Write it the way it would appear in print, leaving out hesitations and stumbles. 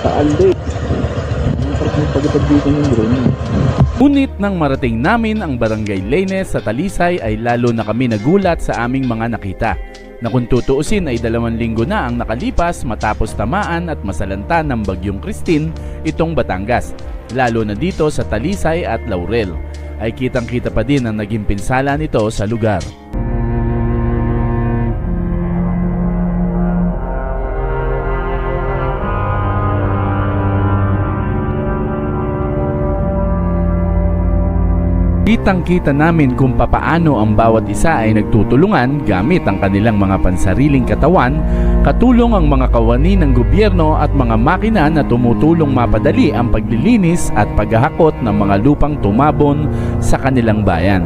Kaalde. Ang sarap ng pagkatag dito ng drone. Ngunit nang marating namin ang Barangay Laines sa Talisay ay lalo na kami nagulat sa aming mga nakita. Na kung tutuusin ay 2 linggo na ang nakalipas matapos tamaan at masalanta ng Bagyong Christine itong Batangas. Lalo na dito sa Talisay at Laurel. Ay kitang-kita pa din ang naging pinsala nito sa lugar. Kitang-kita namin kung papaano ang bawat isa ay nagtutulungan gamit ang kanilang mga pansariling katawan, katulong ang mga kawani ng gobyerno at mga makina na tumutulong mapadali ang paglilinis at paghahakot ng mga lupang tumabon sa kanilang bayan.